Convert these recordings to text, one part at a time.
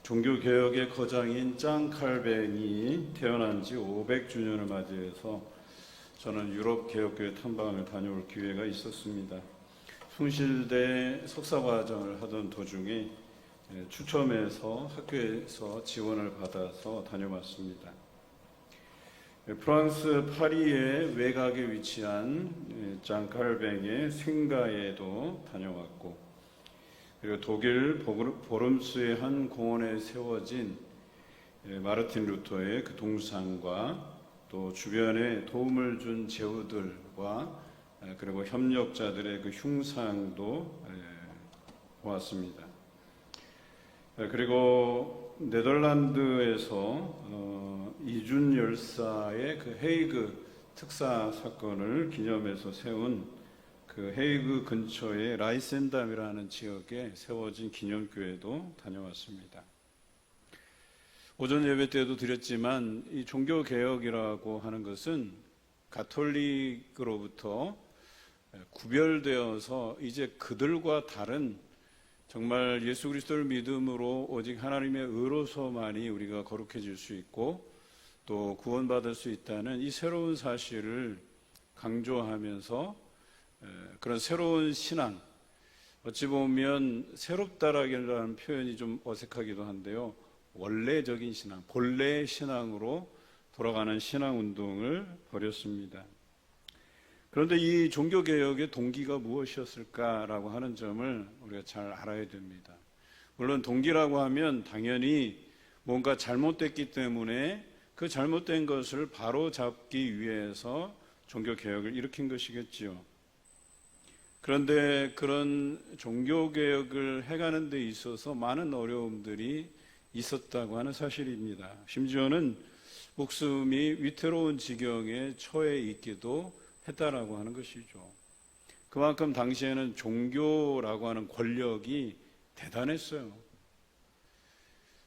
종교개혁의 거장인 장 칼뱅이 태어난 지 500주년을 맞이해서 저는 유럽 개혁교회 탐방을 다녀올 기회가 있었습니다. 숭실대 석사과정을 하던 도중에 추첨해서 학교에서 지원을 받아서 다녀왔습니다. 프랑스 파리의 외곽에 위치한 장 칼뱅의 생가에도 다녀왔고, 그리고 독일 보름스의 한 공원에 세워진 마르틴 루터의 그 동상과 또 주변에 도움을 준 제후들과 그리고 협력자들의 그 흉상도 보았습니다. 그리고 네덜란드에서 이준 열사의 그 헤이그 특사 사건을 기념해서 세운 그 헤이그 근처의 라이센담이라는 지역에 세워진 기념교회도 다녀왔습니다. 오전 예배 때도 드렸지만 이 종교개혁이라고 하는 것은 가톨릭으로부터 구별되어서 이제 그들과 다른 정말 예수 그리스도를 믿음으로 오직 하나님의 의로서만이 우리가 거룩해질 수 있고 또 구원받을 수 있다는 이 새로운 사실을 강조하면서 그런 새로운 신앙, 어찌 보면 새롭다라는 표현이 좀 어색하기도 한데요, 원래적인 신앙, 본래의 신앙으로 돌아가는 신앙운동을 벌였습니다. 그런데 이 종교개혁의 동기가 무엇이었을까라고 하는 점을 우리가 잘 알아야 됩니다. 물론 동기라고 하면 당연히 뭔가 잘못됐기 때문에 그 잘못된 것을 바로 잡기 위해서 종교개혁을 일으킨 것이겠지요. 그런데 그런 종교개혁을 해가는 데 있어서 많은 어려움들이 있었다고 하는 사실입니다. 심지어는 목숨이 위태로운 지경에 처해 있기도 했다라고 하는 것이죠. 그만큼 당시에는 종교라고 하는 권력이 대단했어요.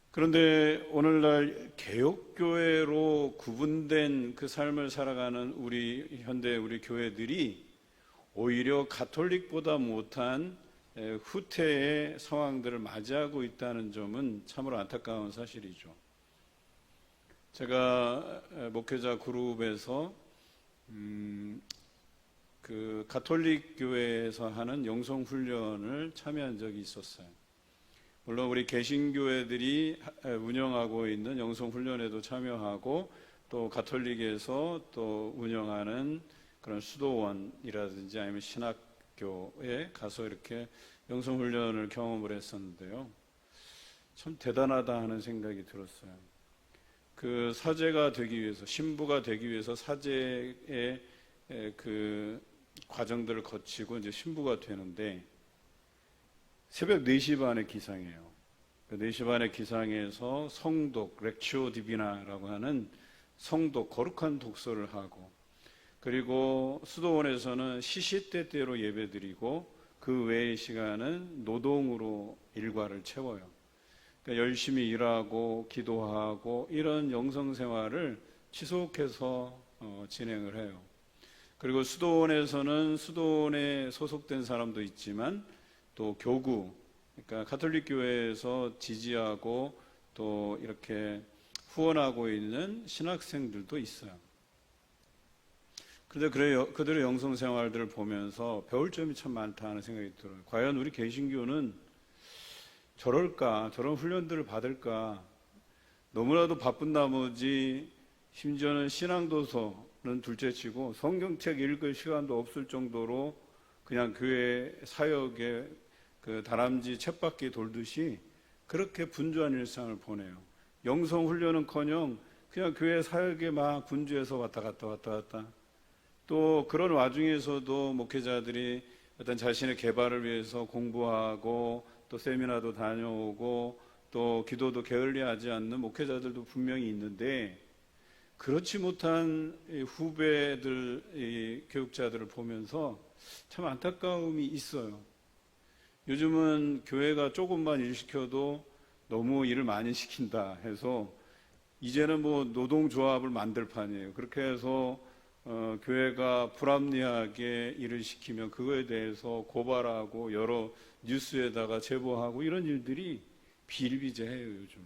그런데 오늘날 개혁교회로 구분된 그 삶을 살아가는 우리 교회들이 오히려 가톨릭보다 못한 후퇴의 상황들을 맞이하고 있다는 점은 참으로 안타까운 사실이죠. 제가 목회자 그룹에서 그 가톨릭 교회에서 하는 영성 훈련을 참여한 적이 있었어요. 물론 우리 개신교회들이 운영하고 있는 영성 훈련에도 참여하고 또 가톨릭에서 또 운영하는 그런 수도원이라든지 아니면 신학교에 가서 이렇게 영성훈련을 경험을 했었는데요, 참 대단하다 하는 생각이 들었어요. 그 사제가 되기 위해서, 신부가 되기 위해서 사제의 그 과정들을 거치고 이제 신부가 되는데 새벽 4시 반에 기상해요. 4시 반에 기상해서 성독, 렉치오 디비나라고 하는 성독, 거룩한 독서를 하고, 그리고 수도원에서는 시시때때로 예배드리고 그 외의 시간은 노동으로 일과를 채워요. 그러니까 열심히 일하고 기도하고 이런 영성생활을 지속해서 진행을 해요. 그리고 수도원에서는 수도원에 소속된 사람도 있지만 또 교구, 그러니까 가톨릭 교회에서 지지하고 또 이렇게 후원하고 있는 신학생들도 있어요. 그런데 그들의 영성생활들을 보면서 배울 점이 참 많다 하는 생각이 들어요. 과연 우리 개신교는 저럴까, 저런 훈련들을 받을까. 너무나도 바쁜 나머지 심지어는 신앙도서는 둘째치고 성경책 읽을 시간도 없을 정도로 그냥 교회 사역에 그 다람쥐 쳇바퀴 돌듯이 그렇게 분주한 일상을 보내요. 영성훈련은커녕 그냥 교회 사역에 막 분주해서 왔다 갔다. 또 그런 와중에서도 목회자들이 어떤 자신의 개발을 위해서 공부하고 또 세미나도 다녀오고 또 기도도 게을리하지 않는 목회자들도 분명히 있는데, 그렇지 못한 후배들, 교육자들을 보면서 참 안타까움이 있어요. 요즘은 교회가 조금만 일 시켜도 너무 일을 많이 시킨다 해서 이제는 뭐 노동조합을 만들 판이에요. 그렇게 해서 교회가 불합리하게 일을 시키면 그거에 대해서 고발하고 여러 뉴스에다가 제보하고 이런 일들이 비일비재해요, 요즘.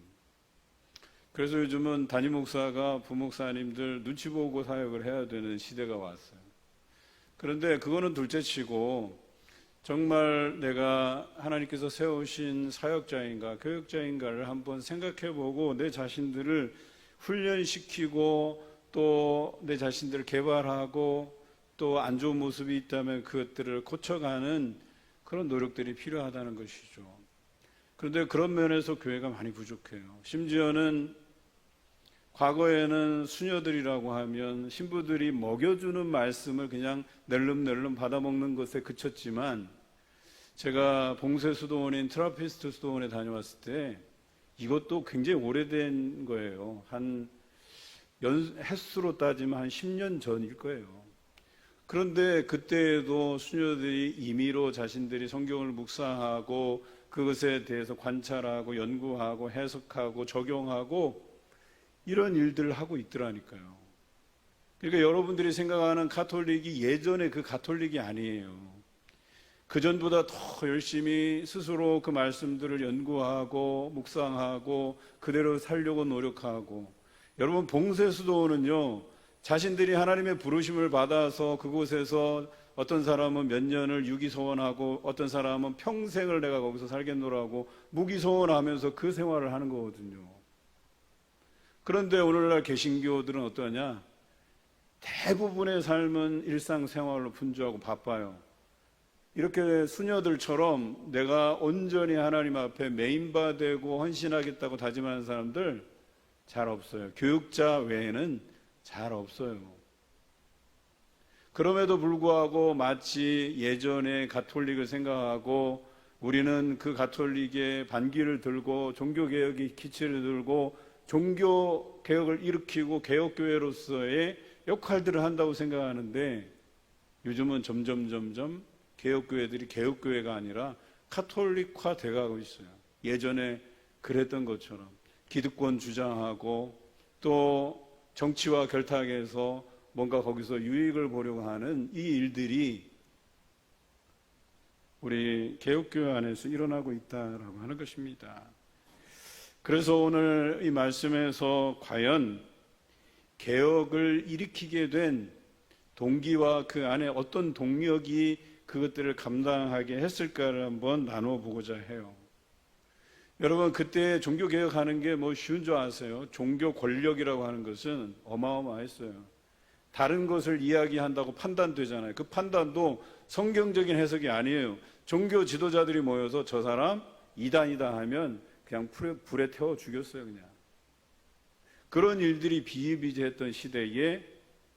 그래서 요즘은 담임 목사가 부목사님들 눈치 보고 사역을 해야 되는 시대가 왔어요. 그런데 그거는 둘째치고 정말 내가 하나님께서 세우신 사역자인가 교육자인가를 한번 생각해보고 내 자신들을 훈련시키고 또 내 자신들을 개발하고 또 안 좋은 모습이 있다면 그것들을 고쳐가는 그런 노력들이 필요하다는 것이죠. 그런데 그런 면에서 교회가 많이 부족해요. 심지어는 과거에는 수녀들이라고 하면 신부들이 먹여주는 말씀을 그냥 낼름낼름 받아먹는 것에 그쳤지만, 제가 봉쇄 수도원인 트라피스트 수도원에 다녀왔을 때 이것도 굉장히 오래된 거예요. 횟수로 따지면 한 10년 전일 거예요. 그런데 그때에도 수녀들이 임의로 자신들이 성경을 묵상하고 그것에 대해서 관찰하고 연구하고 해석하고 적용하고 이런 일들을 하고 있더라니까요. 그러니까 여러분들이 생각하는 가톨릭이 예전에 그 가톨릭이 아니에요. 그전보다 더 열심히 스스로 그 말씀들을 연구하고 묵상하고 그대로 살려고 노력하고, 여러분 봉쇄수도원은요, 자신들이 하나님의 부르심을 받아서 그곳에서 어떤 사람은 몇 년을 유기소원하고 어떤 사람은 평생을 내가 거기서 살겠노라고 무기소원하면서 그 생활을 하는 거거든요. 그런데 오늘날 개신교들은 어떠냐? 대부분의 삶은 일상생활로 분주하고 바빠요. 이렇게 수녀들처럼 내가 온전히 하나님 앞에 메인바 되고 헌신하겠다고 다짐하는 사람들 잘 없어요. 교육자 외에는 잘 없어요. 그럼에도 불구하고 마치 예전에 가톨릭을 생각하고 우리는 그 가톨릭의 반기를 들고 종교개혁의 기치를 들고 종교개혁을 일으키고 개혁교회로서의 역할들을 한다고 생각하는데, 요즘은 점점 개혁교회들이 개혁교회가 아니라 카톨릭화 돼가고 있어요. 예전에 그랬던 것처럼 기득권 주장하고 또 정치와 결탁해서 뭔가 거기서 유익을 보려고 하는 이 일들이 우리 개혁교회 안에서 일어나고 있다라고 하는 것입니다. 그래서 오늘 이 말씀에서 과연 개혁을 일으키게 된 동기와 그 안에 어떤 동력이 그것들을 감당하게 했을까를 한번 나눠보고자 해요. 여러분, 그때 종교개혁하는 게 뭐 쉬운 줄 아세요? 종교 권력이라고 하는 것은 어마어마했어요. 다른 것을 이야기한다고 판단되잖아요. 그 판단도 성경적인 해석이 아니에요. 종교 지도자들이 모여서 저 사람 이단이다 하면 그냥 불에 태워 죽였어요, 그냥. 그런 일들이 비일비재했던 시대에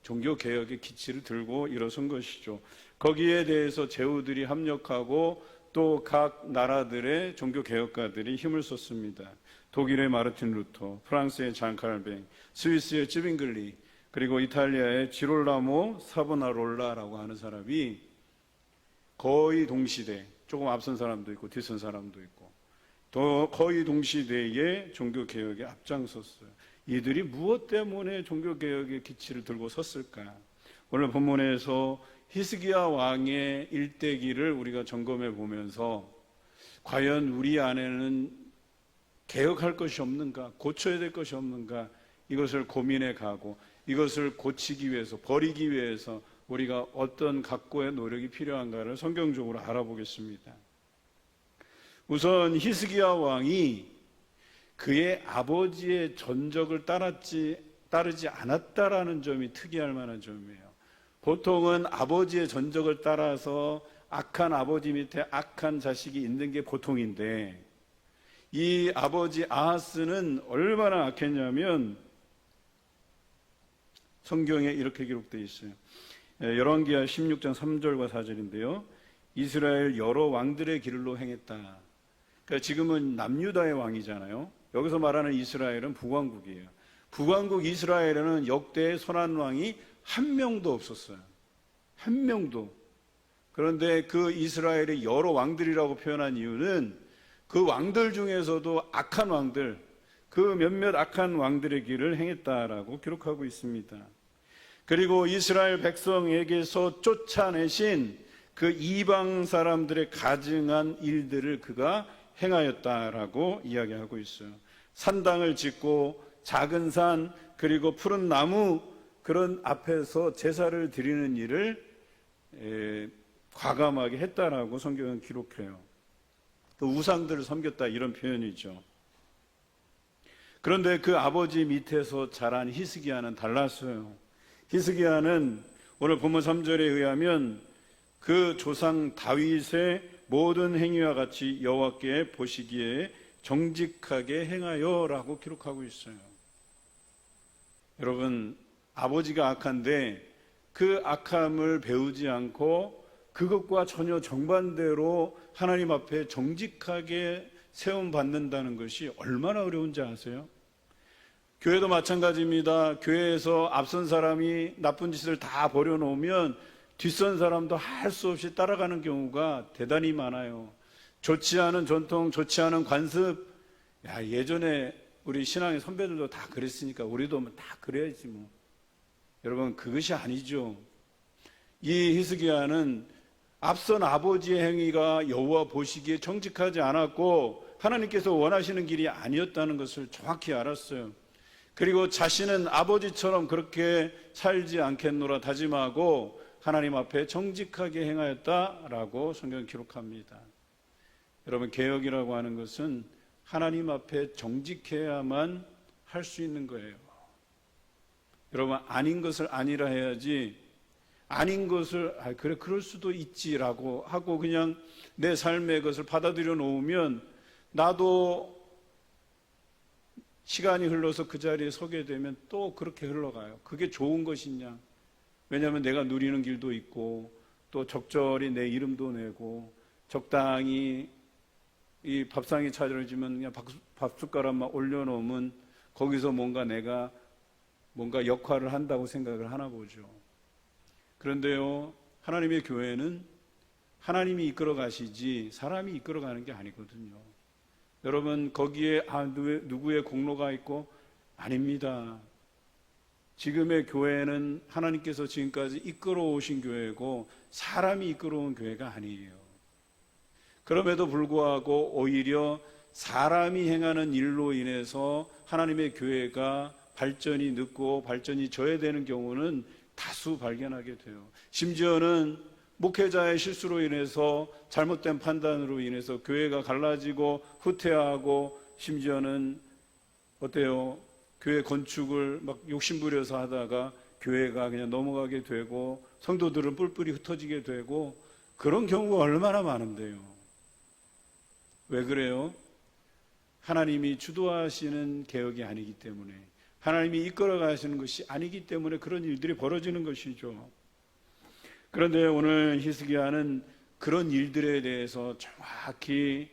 종교개혁의 기치를 들고 일어선 것이죠. 거기에 대해서 제후들이 합력하고 또 각 나라들의 종교개혁가들이 힘을 썼습니다. 독일의 마르틴 루터, 프랑스의 장 칼뱅, 스위스의 쯔빙글리, 그리고 이탈리아의 지롤라모 사보나롤라라고 하는 사람이 거의 동시대, 조금 앞선 사람도 있고 뒤선 사람도 있고 거의 동시대에 종교개혁에 앞장섰어요. 이들이 무엇 때문에 종교개혁의 기치를 들고 섰을까? 오늘 본문에서 히스기야 왕의 일대기를 우리가 점검해 보면서 과연 우리 안에는 개혁할 것이 없는가, 고쳐야 될 것이 없는가, 이것을 고민해 가고 이것을 고치기 위해서, 버리기 위해서 우리가 어떤 각고의 노력이 필요한가를 성경적으로 알아보겠습니다. 우선 히스기야 왕이 그의 아버지의 전적을 따르지 않았다라는 점이 특이할 만한 점이에요. 보통은 아버지의 전적을 따라서 악한 아버지 밑에 악한 자식이 있는 게 보통인데, 이 아버지 아하스는 얼마나 악했냐면 성경에 이렇게 기록되어 있어요. 열왕기하 16장 3절과 4절인데요. 이스라엘 여러 왕들의 길로 행했다. 그러니까 지금은 남유다의 왕이잖아요. 여기서 말하는 이스라엘은 북왕국이에요. 북왕국 이스라엘에는 역대의 선한 왕이 한 명도 없었어요. 한 명도. 그런데 그 이스라엘의 여러 왕들이라고 표현한 이유는 그 왕들 중에서도 악한 왕들, 그 몇몇 악한 왕들의 길을 행했다라고 기록하고 있습니다. 그리고 이스라엘 백성에게서 쫓아내신 그 이방 사람들의 가증한 일들을 그가 행하였다라고 이야기하고 있어요. 산당을 짓고 작은 산 그리고 푸른 나무 그런 앞에서 제사를 드리는 일을 과감하게 했다라고 성경은 기록해요. 또 우상들을 섬겼다 이런 표현이죠. 그런데 그 아버지 밑에서 자란 히스기야는 달랐어요. 히스기야는 오늘 본문 3절에 의하면 그 조상 다윗의 모든 행위와 같이 여호와께 보시기에 정직하게 행하여라고 기록하고 있어요. 여러분, 아버지가 악한데 그 악함을 배우지 않고 그것과 전혀 정반대로 하나님 앞에 정직하게 세움받는다는 것이 얼마나 어려운지 아세요? 교회도 마찬가지입니다. 교회에서 앞선 사람이 나쁜 짓을 다 버려놓으면 뒷선 사람도 할 수 없이 따라가는 경우가 대단히 많아요. 좋지 않은 전통, 좋지 않은 관습, 예전에 우리 신앙의 선배들도 다 그랬으니까 우리도 다 그래야지 뭐. 여러분, 그것이 아니죠. 이 히스기야는 앞선 아버지의 행위가 여호와 보시기에 정직하지 않았고 하나님께서 원하시는 길이 아니었다는 것을 정확히 알았어요. 그리고 자신은 아버지처럼 그렇게 살지 않겠노라 다짐하고 하나님 앞에 정직하게 행하였다라고 성경은 기록합니다. 여러분, 개혁이라고 하는 것은 하나님 앞에 정직해야만 할 수 있는 거예요. 여러분, 아닌 것을 아니라 해야지 아닌 것을 그래 그럴 수도 있지라고 하고 그냥 내 삶의 것을 받아들여 놓으면 나도 시간이 흘러서 그 자리에 서게 되면 또 그렇게 흘러가요. 그게 좋은 것이냐? 왜냐하면 내가 누리는 길도 있고 또 적절히 내 이름도 내고 적당히 이 밥상이 차려지면 그냥 밥숟가락만 올려놓으면 거기서 내가 뭔가 역할을 한다고 생각을 하나 보죠. 그런데요, 하나님의 교회는 하나님이 이끌어 가시지 사람이 이끌어 가는 게 아니거든요. 여러분, 거기에 누구의 공로가 있고? 아닙니다. 지금의 교회는 하나님께서 지금까지 이끌어 오신 교회고 사람이 이끌어 온 교회가 아니에요. 그럼에도 불구하고 오히려 사람이 행하는 일로 인해서 하나님의 교회가 발전이 늦고 발전이 저해되는 경우는 다수 발견하게 돼요. 심지어는 목회자의 실수로 인해서 잘못된 판단으로 인해서 교회가 갈라지고 후퇴하고 심지어는 어때요? 교회 건축을 막 욕심부려서 하다가 교회가 그냥 넘어가게 되고 성도들은 뿔뿔이 흩어지게 되고 그런 경우가 얼마나 많은데요. 왜 그래요? 하나님이 주도하시는 개혁이 아니기 때문에 하나님이 이끌어 가시는 것이 아니기 때문에 그런 일들이 벌어지는 것이죠. 그런데 오늘 히스기야는 그런 일들에 대해서 정확히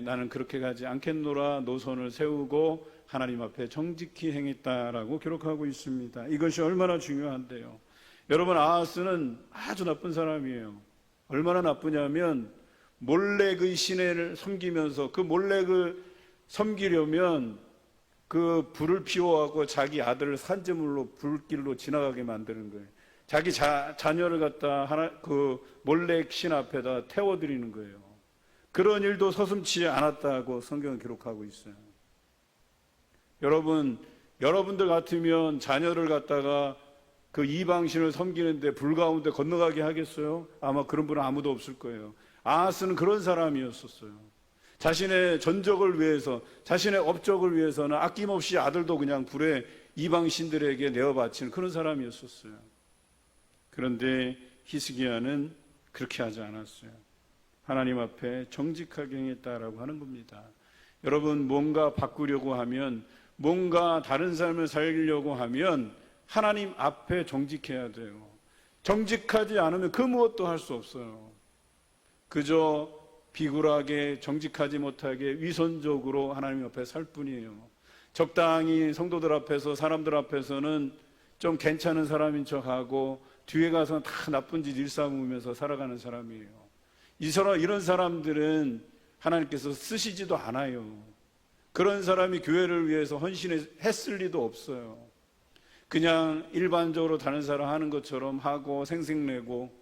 나는 그렇게 가지 않겠노라 노선을 세우고 하나님 앞에 정직히 행했다라고 기록하고 있습니다. 이것이 얼마나 중요한데요. 여러분, 아하스는 아주 나쁜 사람이에요. 얼마나 나쁘냐면 몰렉의 신을 섬기면서 그 몰렉을 섬기려면 그 불을 피워하고 자기 아들을 산재물로 불길로 지나가게 만드는 거예요. 자기 자녀를 갖다 그 몰렉 신 앞에다 태워드리는 거예요. 그런 일도 서슴지 않았다고 성경은 기록하고 있어요. 여러분들 같으면 자녀를 갖다가 그 이방신을 섬기는데 불 가운데 건너가게 하겠어요? 아마 그런 분은 아무도 없을 거예요. 아하스는 그런 사람이었었어요. 자신의 전적을 위해서, 자신의 업적을 위해서는 아낌없이 아들도 그냥 불에 이방신들에게 내어 바치는 그런 사람이었었어요. 그런데 히스기야는 그렇게 하지 않았어요. 하나님 앞에 정직하게 행했다라고 하는 겁니다. 여러분, 뭔가 바꾸려고 하면, 뭔가 다른 삶을 살려고 하면 하나님 앞에 정직해야 돼요. 정직하지 않으면 그 무엇도 할 수 없어요. 그저 비굴하게 정직하지 못하게 위선적으로 하나님 앞에 살 뿐이에요. 적당히 성도들 앞에서 사람들 앞에서는 좀 괜찮은 사람인 척하고 뒤에 가서는 다 나쁜 짓 일삼으면서 살아가는 사람이에요. 이런 사람들은 하나님께서 쓰시지도 않아요. 그런 사람이 교회를 위해서 헌신했을 리도 없어요. 그냥 일반적으로 다른 사람 하는 것처럼 하고 생색내고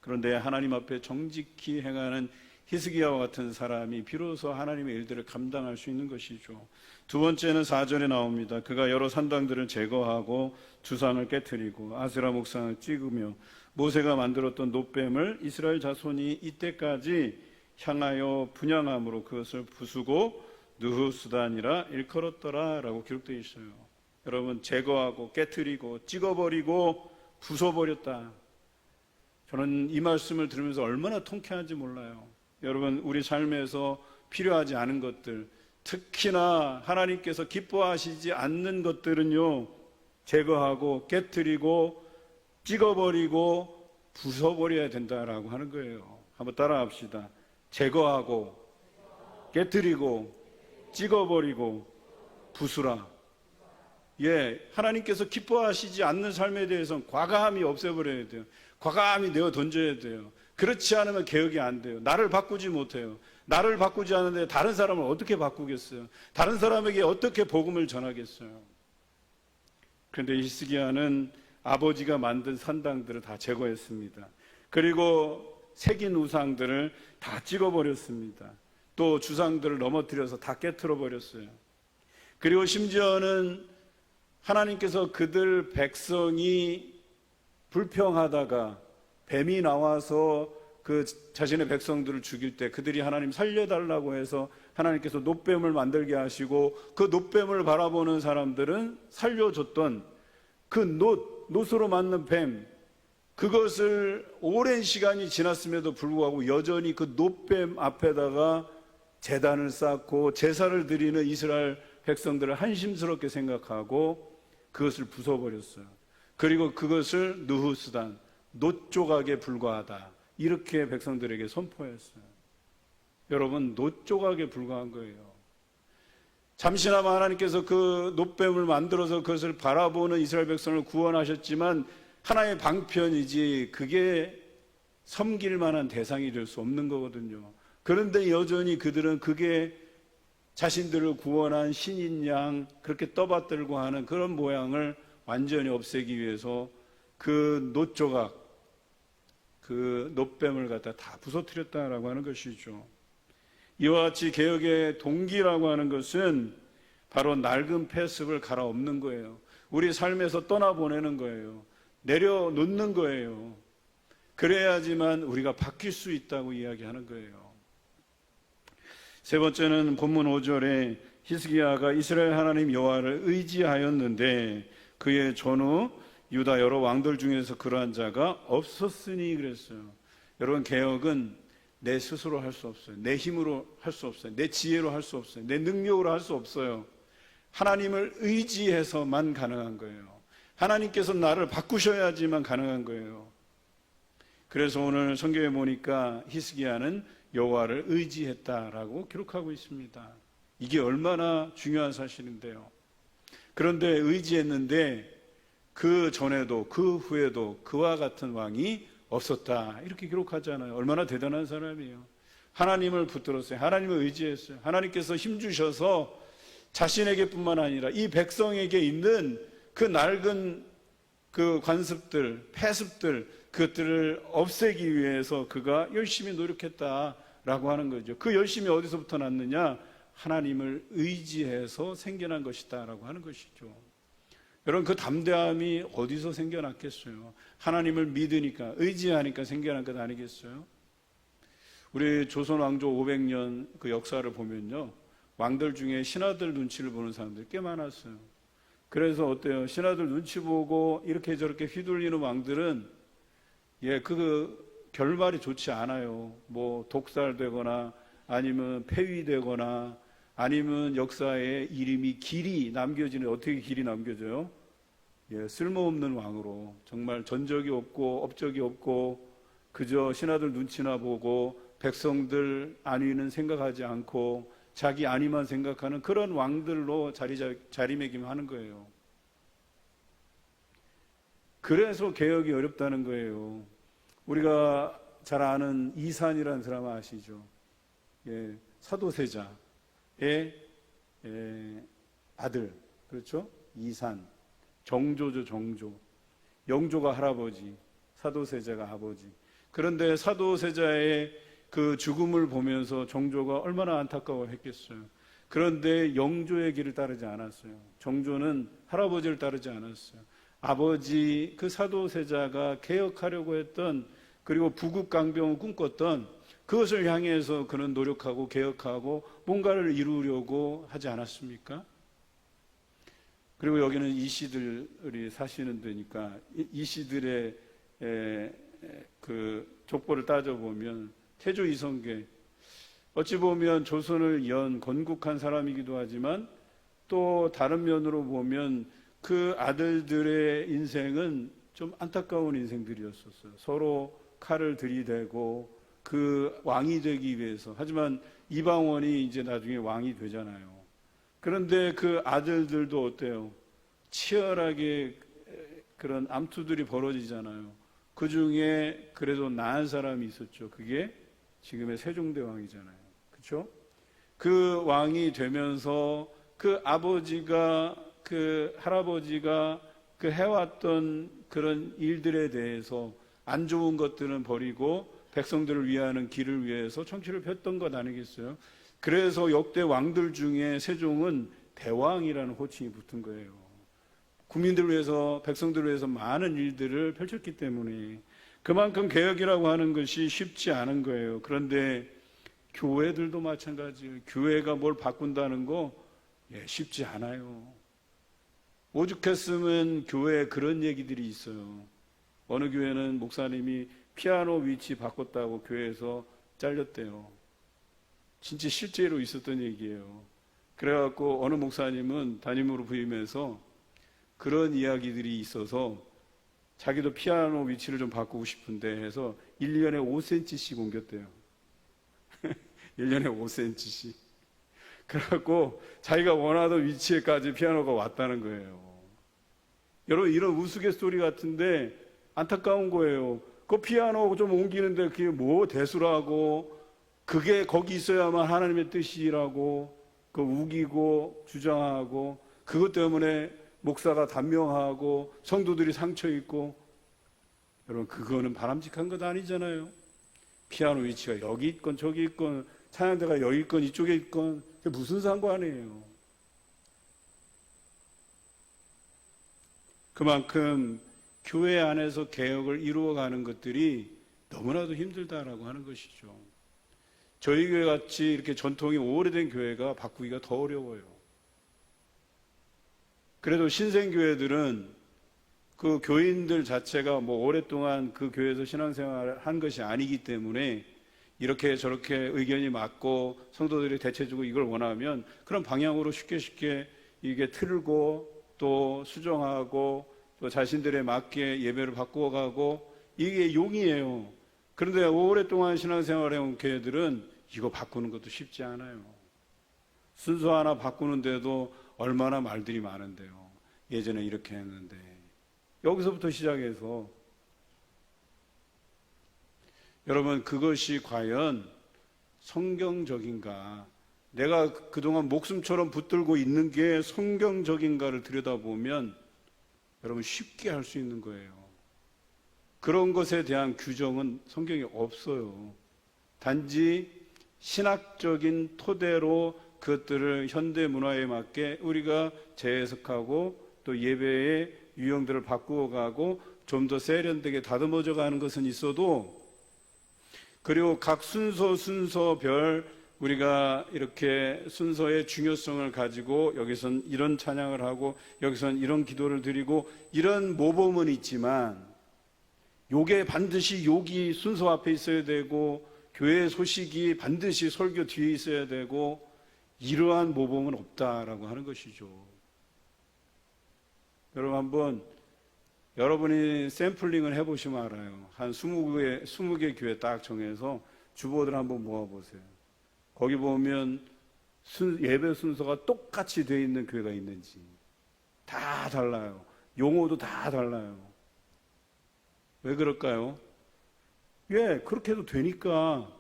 그런데 하나님 앞에 정직히 행하는 히스기야와 같은 사람이 비로소 하나님의 일들을 감당할 수 있는 것이죠. 두 번째는 4절에 나옵니다. 그가 여러 산당들을 제거하고 주상을 깨트리고 아세라 목상을 찍으며 모세가 만들었던 놋뱀을 이스라엘 자손이 이때까지 향하여 분향함으로 그것을 부수고 느후수단이라 일컬었더라 라고 기록되어 있어요. 여러분, 제거하고 깨트리고 찍어버리고 부숴버렸다. 저는 이 말씀을 들으면서 얼마나 통쾌한지 몰라요. 여러분, 우리 삶에서 필요하지 않은 것들, 특히나 하나님께서 기뻐하시지 않는 것들은요, 제거하고 깨트리고 찍어버리고 부숴버려야 된다라고 하는 거예요. 한번 따라 합시다. 제거하고 깨트리고 찍어버리고 부수라. 예, 하나님께서 기뻐하시지 않는 삶에 대해서는 과감히 없애버려야 돼요. 과감히 내어 던져야 돼요. 그렇지 않으면 개혁이 안 돼요. 나를 바꾸지 못해요. 나를 바꾸지 않는데 다른 사람을 어떻게 바꾸겠어요? 다른 사람에게 어떻게 복음을 전하겠어요? 그런데 히스기야는 아버지가 만든 산당들을 다 제거했습니다. 그리고 새긴 우상들을 다 찍어버렸습니다. 또 주상들을 넘어뜨려서 다 깨트려 버렸어요. 그리고 심지어는 하나님께서 그들 백성이 불평하다가 뱀이 나와서 그 자신의 백성들을 죽일 때 그들이 하나님 살려달라고 해서 하나님께서 놋뱀을 만들게 하시고 그 놋뱀을 바라보는 사람들은 살려줬던 그 놋으로 만든 뱀, 그것을 오랜 시간이 지났음에도 불구하고 여전히 그 놋뱀 앞에다가 제단을 쌓고 제사를 드리는 이스라엘 백성들을 한심스럽게 생각하고 그것을 부숴버렸어요. 그리고 그것을 느후수단, 놋조각에 불과하다, 이렇게 백성들에게 선포했어요. 여러분, 놋조각에 불과한 거예요. 잠시나마 하나님께서 그 놋뱀을 만들어서 그것을 바라보는 이스라엘 백성을 구원하셨지만 하나의 방편이지 그게 섬길 만한 대상이 될 수 없는 거거든요. 그런데 여전히 그들은 그게 자신들을 구원한 신인 양 그렇게 떠받들고 하는 그런 모양을 완전히 없애기 위해서 그 놋조각, 그 놋뱀을 갖다 다 부서뜨렸다라고 하는 것이죠. 이와 같이 개혁의 동기라고 하는 것은 바로 낡은 폐습을 갈아엎는 거예요. 우리 삶에서 떠나보내는 거예요. 내려놓는 거예요. 그래야지만 우리가 바뀔 수 있다고 이야기하는 거예요. 세 번째는 본문 5절에 히스기야가 이스라엘 하나님 여호와를 의지하였는데 그의 전후 유다 여러 왕들 중에서 그러한 자가 없었으니 그랬어요. 여러분, 개혁은 내 스스로 할 수 없어요. 내 힘으로 할 수 없어요. 내 지혜로 할 수 없어요. 내 능력으로 할 수 없어요. 하나님을 의지해서만 가능한 거예요. 하나님께서 나를 바꾸셔야지만 가능한 거예요. 그래서 오늘 성경에 보니까 히스기야는 여호와를 의지했다라고 기록하고 있습니다. 이게 얼마나 중요한 사실인데요. 그런데 의지했는데 그 전에도 그 후에도 그와 같은 왕이 없었다, 이렇게 기록하잖아요. 얼마나 대단한 사람이에요. 하나님을 붙들었어요. 하나님을 의지했어요. 하나님께서 힘주셔서 자신에게뿐만 아니라 이 백성에게 있는 그 낡은 그 관습들, 폐습들, 그것들을 없애기 위해서 그가 열심히 노력했다라고 하는 거죠. 그 열심이 어디서부터 났느냐? 하나님을 의지해서 생겨난 것이다라고 하는 것이죠. 여러분, 그 담대함이 어디서 생겨났겠어요? 하나님을 믿으니까, 의지하니까 생겨난 것 아니겠어요? 우리 조선 왕조 500년 그 역사를 보면요, 왕들 중에 신하들 눈치를 보는 사람들이 꽤 많았어요. 그래서 어때요? 신하들 눈치 보고 이렇게 저렇게 휘둘리는 왕들은 그 결말이 좋지 않아요. 뭐 독살되거나 아니면 폐위되거나 아니면 역사에 이름이 길이 남겨지는, 어떻게 길이 남겨져요? 쓸모없는 왕으로, 정말 전적이 없고 업적이 없고 그저 신하들 눈치나 보고 백성들 안위는 생각하지 않고 자기 안위만 생각하는 그런 왕들로 자리매김하는 거예요. 그래서 개혁이 어렵다는 거예요. 우리가 잘 아는 이산이라는 드라마 아시죠? 사도세자의 아들, 그렇죠? 이산, 정조죠, 정조. 영조가 할아버지, 사도세자가 아버지. 그런데 사도세자의 그 죽음을 보면서 정조가 얼마나 안타까워했겠어요. 그런데 영조의 길을 따르지 않았어요. 정조는 할아버지를 따르지 않았어요. 아버지 그 사도세자가 개혁하려고 했던, 그리고 부국강병을 꿈꿨던 그것을 향해서 그는 노력하고 개혁하고 뭔가를 이루려고 하지 않았습니까? 그리고 여기는 이씨들이 사시는 데니까 이씨들의 그 족보를 따져보면 태조 이성계, 어찌 보면 조선을 연 건국한 사람이기도 하지만 또 다른 면으로 보면 그 아들들의 인생은 좀 안타까운 인생들이었었어요. 서로 칼을 들이대고 그 왕이 되기 위해서. 하지만 이방원이 이제 나중에 왕이 되잖아요. 그런데 그 아들들도 어때요? 치열하게 그런 암투들이 벌어지잖아요. 그 중에 그래도 나은 사람이 있었죠. 그게 지금의 세종대왕이잖아요. 그렇죠? 그 왕이 되면서 그 아버지가, 그 할아버지가 그 해왔던 그런 일들에 대해서 안 좋은 것들은 버리고 백성들을 위하는 길을 위해서 청치를 폈던 것 아니겠어요? 그래서 역대 왕들 중에 세종은 대왕이라는 호칭이 붙은 거예요. 국민들을 위해서, 백성들을 위해서 많은 일들을 펼쳤기 때문에 그만큼 개혁이라고 하는 것이 쉽지 않은 거예요. 그런데 교회들도 마찬가지예요. 교회가 뭘 바꾼다는 거 쉽지 않아요. 오죽했으면 교회에 그런 얘기들이 있어요. 어느 교회는 목사님이 피아노 위치 바꿨다고 교회에서 잘렸대요. 진짜 실제로 있었던 얘기예요. 그래갖고 어느 목사님은 담임으로 부임해서 그런 이야기들이 있어서 자기도 피아노 위치를 좀 바꾸고 싶은데 해서 1년에 5cm씩 옮겼대요. 1년에 5cm씩. 그래갖고 자기가 원하던 위치에까지 피아노가 왔다는 거예요. 여러분, 이런 우스갯소리 같은데 안타까운 거예요. 그 피아노 좀 옮기는데 그게 뭐 대수라고, 그게 거기 있어야만 하나님의 뜻이라고 그 우기고 주장하고, 그것 때문에 목사가 단명하고 성도들이 상처 입고. 여러분, 그거는 바람직한 것 아니잖아요. 피아노 위치가 여기 있건 저기 있건 찬양대가 여기 있건 이쪽에 있건 그게 무슨 상관이에요. 그만큼 교회 안에서 개혁을 이루어가는 것들이 너무나도 힘들다라고 하는 것이죠. 저희 교회 같이 이렇게 전통이 오래된 교회가 바꾸기가 더 어려워요. 그래도 신생교회들은 그 교인들 자체가 뭐 오랫동안 그 교회에서 신앙생활을 한 것이 아니기 때문에 이렇게 저렇게 의견이 맞고 성도들이 대체적으로 이걸 원하면 그런 방향으로 쉽게 이게 틀고 또 수정하고 또 자신들에 맞게 예배를 바꾸어가고, 이게 용이에요. 그런데 오랫동안 신앙생활을 해온 교회들은 이거 바꾸는 것도 쉽지 않아요. 순서 하나 바꾸는데도 얼마나 말들이 많은데요. 예전에 이렇게 했는데. 여기서부터 시작해서 여러분, 그것이 과연 성경적인가, 내가 그동안 목숨처럼 붙들고 있는 게 성경적인가를 들여다보면 여러분 쉽게 할 수 있는 거예요. 그런 것에 대한 규정은 성경에 없어요. 단지 신학적인 토대로 그것들을 현대 문화에 맞게 우리가 재해석하고 또 예배의 유형들을 바꾸어가고 좀 더 세련되게 다듬어져 가는 것은 있어도, 그리고 각 순서별 우리가 이렇게 순서의 중요성을 가지고 여기선 이런 찬양을 하고 여기선 이런 기도를 드리고 이런 모범은 있지만, 요게 반드시 여기 순서 앞에 있어야 되고 교회 소식이 반드시 설교 뒤에 있어야 되고, 이러한 모범은 없다라고 하는 것이죠. 여러분, 한번 여러분이 샘플링을 해보시면 알아요. 한 20개 교회 딱 정해서 주보들 한번 모아보세요. 거기 보면 예배 순서가 똑같이 되어 있는 교회가 있는지. 다 달라요. 용어도 다 달라요. 왜 그럴까요? 그렇게 해도 되니까.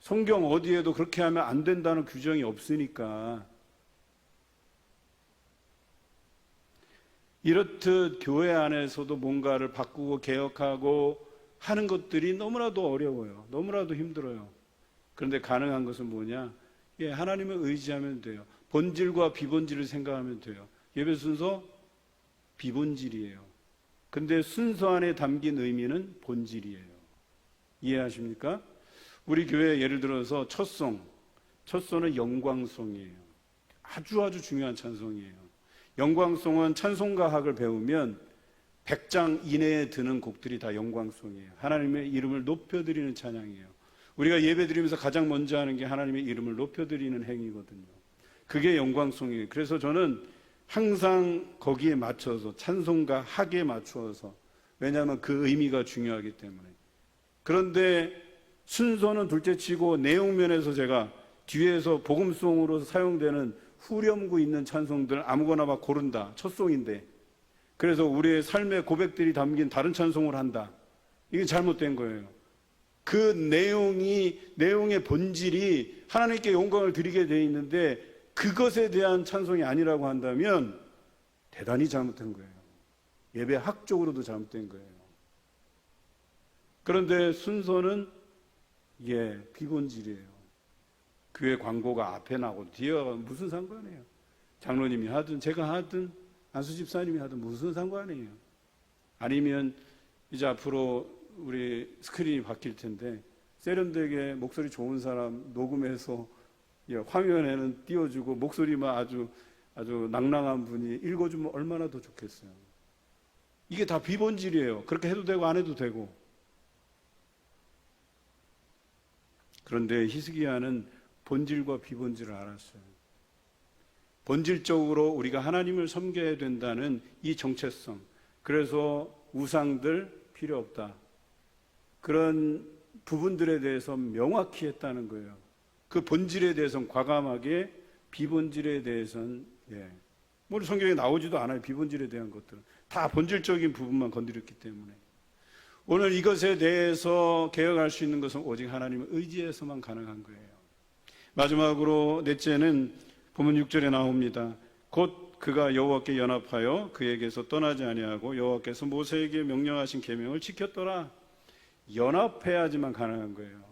성경 어디에도 그렇게 하면 안 된다는 규정이 없으니까. 이렇듯 교회 안에서도 뭔가를 바꾸고 개혁하고 하는 것들이 너무나도 어려워요. 너무나도 힘들어요. 그런데 가능한 것은 뭐냐? 예, 하나님을 의지하면 돼요. 본질과 비본질을 생각하면 돼요. 예배 순서 비본질이에요. 근데 순서 안에 담긴 의미는 본질이에요. 이해하십니까? 우리 교회 예를 들어서 첫송은 영광송이에요. 아주 중요한 찬송이에요. 영광송은 찬송가학을 배우면 100장 이내에 드는 곡들이 다 영광송이에요. 하나님의 이름을 높여드리는 찬양이에요. 우리가 예배드리면서 가장 먼저 하는 게 하나님의 이름을 높여드리는 행위거든요. 그게 영광송이에요. 그래서 저는 항상 거기에 맞춰서 찬송가 학에 맞추어서, 왜냐하면 그 의미가 중요하기 때문에. 그런데 순서는 둘째치고 내용면에서 제가 뒤에서 복음송으로 사용되는 후렴구 있는 찬송들 아무거나 막 고른다. 첫송인데. 그래서 우리의 삶의 고백들이 담긴 다른 찬송을 한다. 이게 잘못된 거예요. 그 내용의 본질이 하나님께 영광을 드리게 되어 있는데 그것에 대한 찬송이 아니라고 한다면 대단히 잘못된 거예요. 예배학적으로도 잘못된 거예요. 그런데 순서는 비본질이에요. 교회 광고가 앞에 나고 뒤에가 무슨 상관이에요. 장로님이 하든 제가 하든 안수 집사님이 하든 무슨 상관이에요. 아니면 이제 앞으로 우리 스크린이 바뀔 텐데 세련되게 목소리 좋은 사람 녹음해서 화면에는 띄워주고 목소리만 아주 낭랑한 분이 읽어주면 얼마나 더 좋겠어요. 이게 다 비본질이에요. 그렇게 해도 되고 안 해도 되고. 그런데 히스기야는 본질과 비본질을 알았어요. 본질적으로 우리가 하나님을 섬겨야 된다는 이 정체성. 그래서 우상들 필요 없다. 그런 부분들에 대해서 명확히 했다는 거예요. 그 본질에 대해서는 과감하게, 비본질에 대해서는 뭐 성경에 나오지도 않아요. 비본질에 대한 것들은 다 본질적인 부분만 건드렸기 때문에. 오늘 이것에 대해서 개혁할 수 있는 것은 오직 하나님을 의지해서만 가능한 거예요. 마지막으로 넷째는 본문 6절에 나옵니다. 곧 그가 여호와께 연합하여 그에게서 떠나지 아니하고 여호와께서 모세에게 명령하신 계명을 지켰더라. 연합해야지만 가능한 거예요.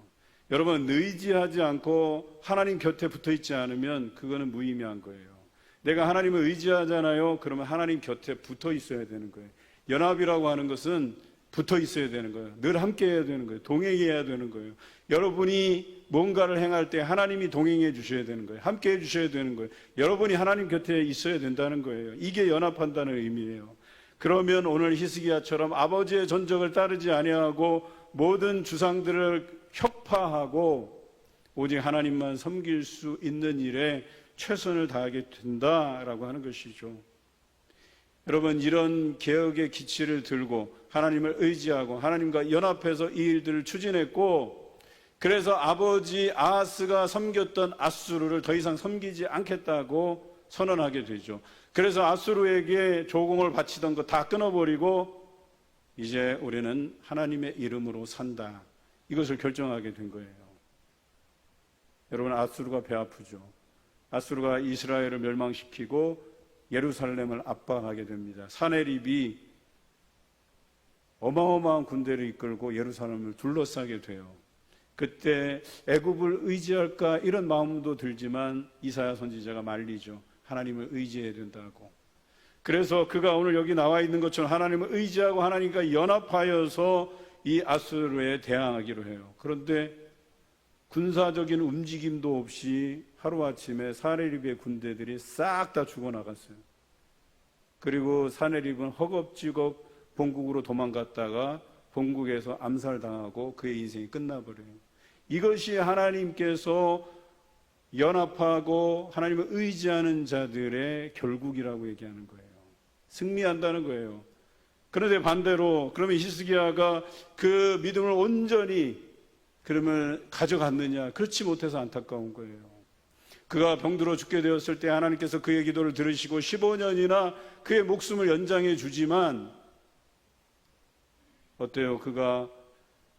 여러분, 의지하지 않고 하나님 곁에 붙어 있지 않으면 그거는 무의미한 거예요. 내가 하나님을 의지하잖아요. 그러면 하나님 곁에 붙어 있어야 되는 거예요. 연합이라고 하는 것은 붙어 있어야 되는 거예요. 늘 함께 해야 되는 거예요. 동행해야 되는 거예요. 여러분이 뭔가를 행할 때 하나님이 동행해 주셔야 되는 거예요. 함께 해 주셔야 되는 거예요. 여러분이 하나님 곁에 있어야 된다는 거예요. 이게 연합한다는 의미예요. 그러면 오늘 히스기야처럼 아버지의 전적을 따르지 아니하고 모든 주상들을 혁파하고 오직 하나님만 섬길 수 있는 일에 최선을 다하게 된다라고 하는 것이죠. 여러분, 이런 개혁의 기치를 들고 하나님을 의지하고 하나님과 연합해서 이 일들을 추진했고, 그래서 아버지 아하스가 섬겼던 앗수르를 더 이상 섬기지 않겠다고 선언하게 되죠. 그래서 앗수르에게 조공을 바치던 거 다 끊어버리고 이제 우리는 하나님의 이름으로 산다, 이것을 결정하게 된 거예요. 여러분, 앗수르가 배 아프죠. 앗수르가 이스라엘을 멸망시키고 예루살렘을 압박하게 됩니다. 사네립이 어마어마한 군대를 이끌고 예루살렘을 둘러싸게 돼요. 그때 애굽을 의지할까 이런 마음도 들지만 이사야 선지자가 말리죠. 하나님을 의지해야 된다고. 그래서 그가 오늘 여기 나와 있는 것처럼 하나님을 의지하고 하나님과 연합하여서 이 아수르에 대항하기로 해요. 그런데 군사적인 움직임도 없이 하루아침에 사네립의 군대들이 싹 다 죽어나갔어요. 그리고 사네립은 허겁지겁 본국으로 도망갔다가 본국에서 암살당하고 그의 인생이 끝나버려요. 이것이 하나님께서 연합하고 하나님을 의지하는 자들의 결국이라고 얘기하는 거예요. 승리한다는 거예요. 그런데 반대로 그러면 히스기야가 그 믿음을 온전히 그러면 가져갔느냐? 그렇지 못해서 안타까운 거예요. 그가 병들어 죽게 되었을 때 하나님께서 그의 기도를 들으시고 15년이나 그의 목숨을 연장해 주지만 어때요? 그가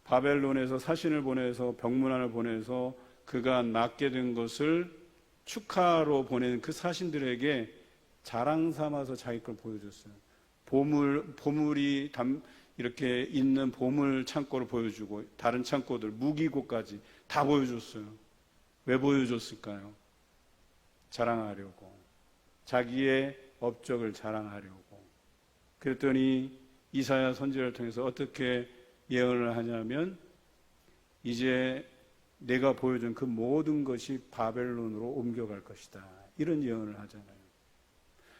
바벨론에서 사신을 보내서 병문안을 보내서 그가 낫게 된 것을 축하로 보낸 그 사신들에게 자랑 삼아서 자기 걸 보여줬어요. 보물이 이렇게 있는 보물 창고를 보여주고 다른 창고들 무기고까지 다 보여줬어요. 왜 보여줬을까요? 자랑하려고. 자기의 업적을 자랑하려고. 그랬더니 이사야 선지자를 통해서 어떻게 예언을 하냐면 이제 내가 보여준 그 모든 것이 바벨론으로 옮겨갈 것이다. 이런 예언을 하잖아요.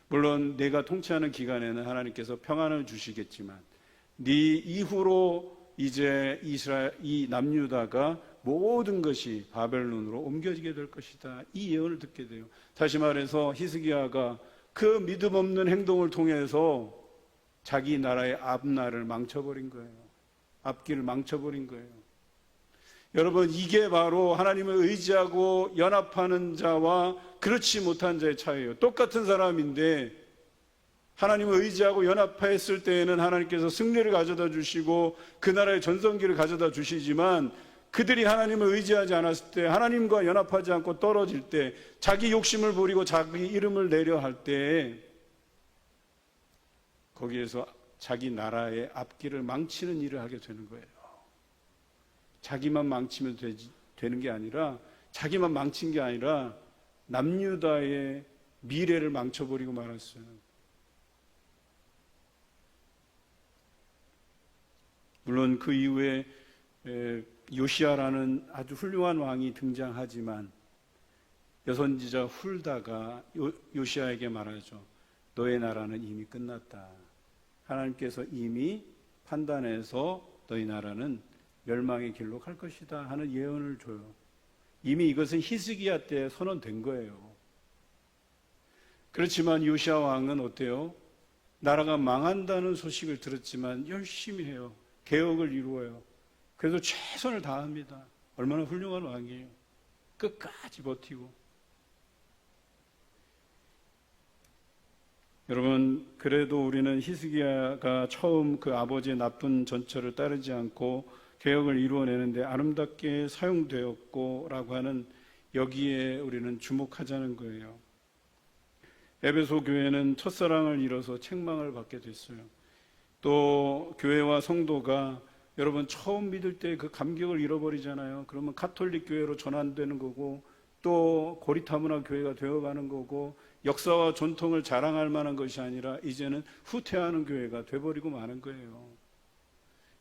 물론 내가 통치하는 기간에는 하나님께서 평안을 주시겠지만 네 이후로 이제 이 남유다가 모든 것이 바벨론으로 옮겨지게 될 것이다. 이 예언을 듣게 돼요. 다시 말해서 히스기야가 그 믿음 없는 행동을 통해서 자기 나라의 앞날을 망쳐버린 거예요. 앞길을 망쳐버린 거예요. 여러분, 이게 바로 하나님을 의지하고 연합하는 자와 그렇지 못한 자의 차이예요. 똑같은 사람인데 하나님을 의지하고 연합했을 때에는 하나님께서 승리를 가져다 주시고 그 나라의 전성기를 가져다 주시지만 그들이 하나님을 의지하지 않았을 때, 하나님과 연합하지 않고 떨어질 때, 자기 욕심을 부리고 자기 이름을 내려 할 때 거기에서 자기 나라의 앞길을 망치는 일을 하게 되는 거예요. 자기만 망치면 되는 게 아니라, 자기만 망친 게 아니라 남유다의 미래를 망쳐버리고 말았어요. 물론 그 이후에 요시야라는 아주 훌륭한 왕이 등장하지만 여선지자 훌다가 요시야에게 말하죠. 너의 나라는 이미 끝났다. 하나님께서 이미 판단해서 너희 나라는 멸망의 길로 갈 것이다 하는 예언을 줘요. 이미 이것은 히스기야 때 선언된 거예요. 그렇지만 요시야 왕은 어때요? 나라가 망한다는 소식을 들었지만 열심히 해요. 개혁을 이루어요. 그래서 최선을 다합니다. 얼마나 훌륭한 왕이에요. 끝까지 버티고. 여러분, 그래도 우리는 히스기야가 처음 그 아버지의 나쁜 전철을 따르지 않고 개혁을 이루어내는데 아름답게 사용되었고 라고 하는 여기에 우리는 주목하자는 거예요. 에베소 교회는 첫사랑을 잃어서 책망을 받게 됐어요. 또 교회와 성도가 여러분 처음 믿을 때 그 감격을 잃어버리잖아요. 그러면 가톨릭 교회로 전환되는 거고 또 고리타문화 교회가 되어가는 거고 역사와 전통을 자랑할 만한 것이 아니라 이제는 후퇴하는 교회가 돼버리고 마는 거예요.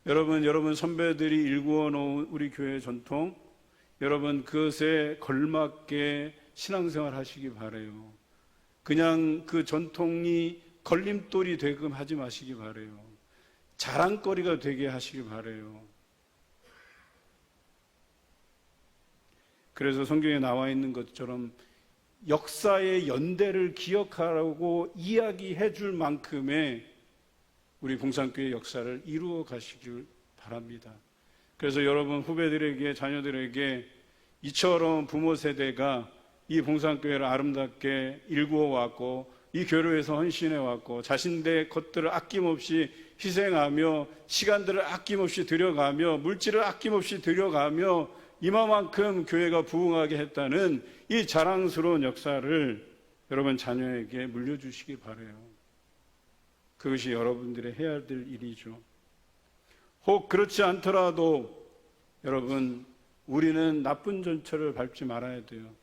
여러분 선배들이 일구어 놓은 우리 교회의 전통, 여러분 그것에 걸맞게 신앙생활 하시기 바라요. 그냥 그 전통이 걸림돌이 되금 하지 마시기 바라요. 자랑거리가 되게 하시기 바라요. 그래서 성경에 나와 있는 것처럼 역사의 연대를 기억하라고 이야기해 줄 만큼의 우리 봉산교회 역사를 이루어 가시길 바랍니다. 그래서 여러분 후배들에게, 자녀들에게 이처럼 부모 세대가 이 봉산교회를 아름답게 일구어 왔고 이 교회에서 헌신해 왔고 자신들의 것들을 아낌없이 희생하며 시간들을 아낌없이 들여가며 물질을 아낌없이 들여가며 이만큼 교회가 부흥하게 했다는 이 자랑스러운 역사를 여러분 자녀에게 물려주시기 바라요. 그것이 여러분들의 해야 될 일이죠. 혹 그렇지 않더라도 여러분 우리는 나쁜 전철을 밟지 말아야 돼요.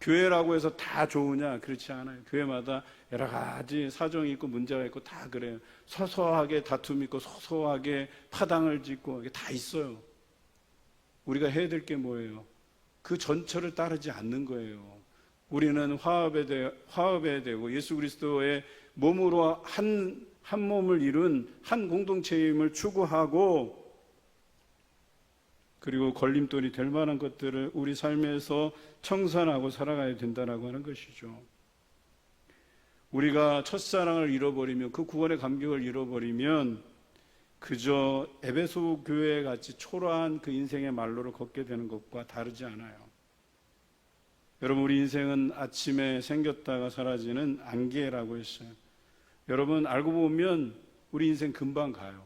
교회라고 해서 다 좋으냐? 그렇지 않아요. 교회마다 여러 가지 사정이 있고 문제가 있고 다 그래요. 소소하게 다툼이 있고 소소하게 파당을 짓고 이게 다 있어요. 우리가 해야 될 게 뭐예요? 그 전철을 따르지 않는 거예요. 우리는 화합해야 되고 예수 그리스도의 몸으로 한 몸을 이룬 한 공동체임을 추구하고 그리고 걸림돌이 될 만한 것들을 우리 삶에서 청산하고 살아가야 된다라고 하는 것이죠. 우리가 첫사랑을 잃어버리면 그 구원의 감격을 잃어버리면 그저 에베소 교회 같이 초라한 그 인생의 말로를 걷게 되는 것과 다르지 않아요. 여러분 우리 인생은 아침에 생겼다가 사라지는 안개라고 했어요. 여러분 알고 보면 우리 인생 금방 가요.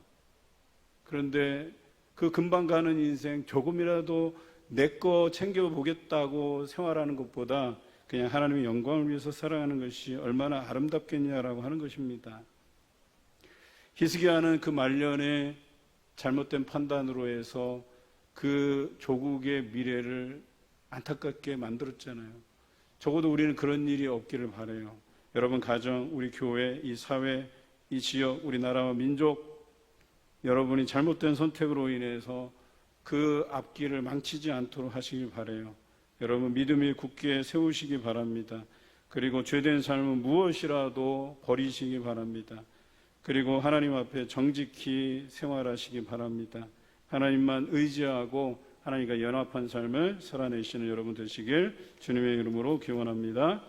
그런데 그 금방 가는 인생 조금이라도 내 거 챙겨보겠다고 생활하는 것보다 그냥 하나님의 영광을 위해서 살아가는 것이 얼마나 아름답겠냐라고 하는 것입니다. 히스기야는 그 말년에 잘못된 판단으로 해서 그 조국의 미래를 안타깝게 만들었잖아요. 적어도 우리는 그런 일이 없기를 바라요. 여러분 가정, 우리 교회, 이 사회, 이 지역, 우리나라와 민족, 여러분이 잘못된 선택으로 인해서 그 앞길을 망치지 않도록 하시길 바라요. 여러분 믿음이 굳게 세우시기 바랍니다. 그리고 죄된 삶은 무엇이라도 버리시기 바랍니다. 그리고 하나님 앞에 정직히 생활하시기 바랍니다. 하나님만 의지하고 하나님과 연합한 삶을 살아내시는 여러분 되시길 주님의 이름으로 기원합니다.